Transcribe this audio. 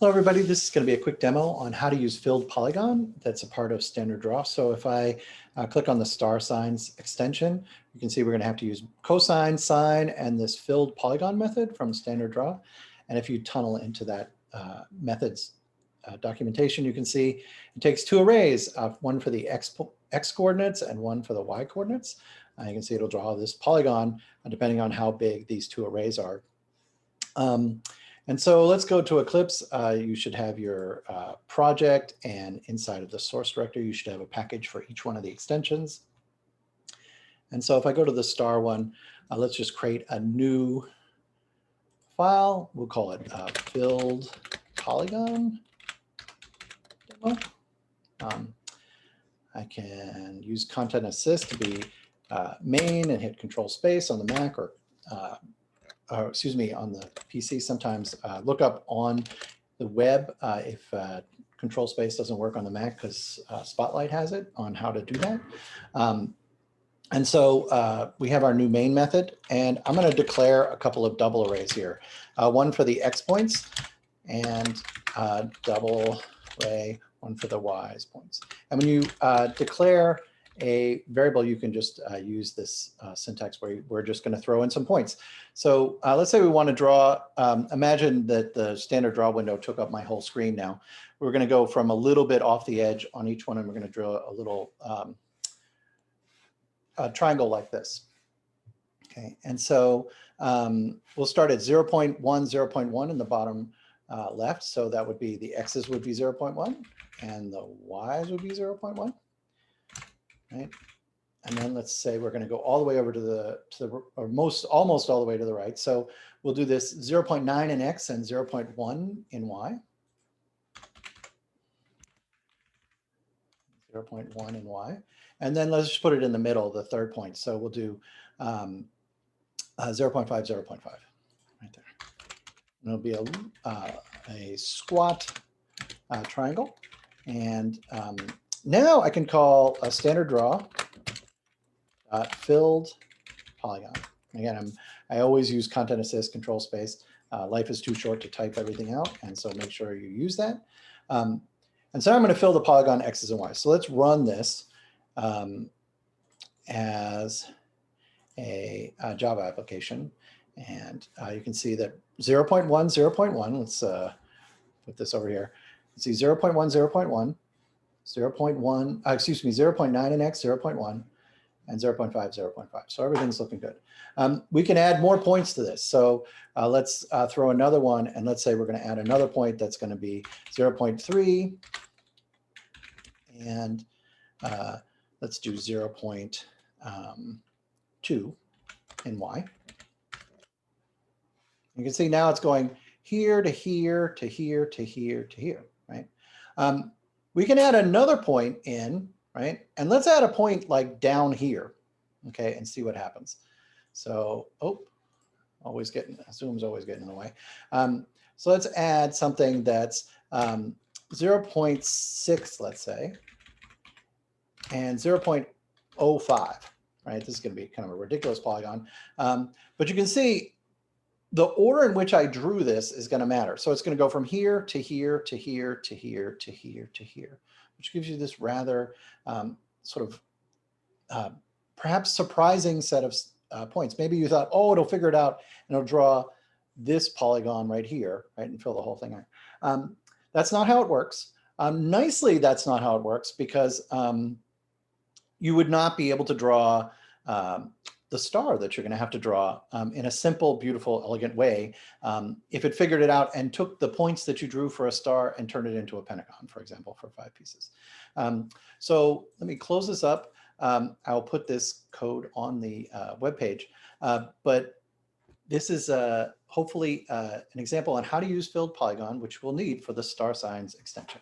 Hello everybody, this is going to be a quick demo on how to use filled polygon that's a part of standard draw. So if I click on the star signs extension, you can see we're going to have to use cosine, sine, and this filled polygon method from standard draw. And if you tunnel into that methods documentation, you can see it takes two arrays, one for the x coordinates and one for the y coordinates. You can see it'll draw this polygon depending on how big these two arrays are. And so let's go to Eclipse. You should have your project, and inside of the source directory, you should have a package for each one of the extensions. And so if I go to the star one, let's just create a new file. We'll call it filled polygon demo. I can use content assist to be main and hit control space on the Mac, or excuse me, on the PC. Sometimes look up on the web if control space doesn't work on the Mac, because Spotlight has it on how to do that. And so we have our new main method, and I'm going to declare a couple of double arrays here. One for the X points and double array, one for the Y points. And when you declare a variable, you can just use this syntax where we're just going to throw in some points. So let's say we want to draw, imagine that the standard draw window took up my whole screen now. We're going to go from a little bit off the edge on each one, and we're going to draw a little triangle like this. Okay, and so we'll start at 0.1, 0.1 in the bottom left. So that would be the X's would be 0.1 and the Y's would be 0.1. Right? And then let's say we're going to go all the way over to the or almost all the way to the right. So we'll do this 0.9 in X and 0.1 in Y. 0.1 in Y. And then let's just put it in the middle, the third point. So we'll do 0.5, 0.5 right there. And it'll be a squat triangle. And now I can call a standard draw filled polygon. Again, I always use content assist, control space. Life is too short to type everything out, and so make sure you use that. And so I'm going to fill the polygon X's and Y's. So let's run this as a Java application. And you can see that 0.1, 0.1, let's put this over here. Let's see 0.1, 0.1. 0.1, excuse me, 0.9 in X, 0.1, and 0.5, 0.5. So everything's looking good. We can add more points to this. So let's throw another one, and let's say we're going to add another point that's going to be 0.3, and let's do 0.2 in Y. You can see now it's going here to here to here to here to here, right? We can add another point in, right? And let's add a point like down here, okay, and see what happens. So, Zoom's always getting in the way. So let's add something that's 0.6, let's say, and 0.05, right? This is going to be kind of a ridiculous polygon. But you can see the order in which I drew this is going to matter. So it's going to go from here to here to here to here to here to here, which gives you this rather sort of perhaps surprising set of points. Maybe you thought, oh, it'll figure it out and it'll draw this polygon right here, right, and fill the whole thing out. That's not how it works. Nicely, that's not how it works, because you would not be able to draw the star that you're going to have to draw in a simple, beautiful, elegant way if it figured it out and took the points that you drew for a star and turned it into a pentagon, for example, for 5 pieces. So let me close this up. I'll put this code on the web page, but this is hopefully an example on how to use filled polygon, which we'll need for the star signs extension.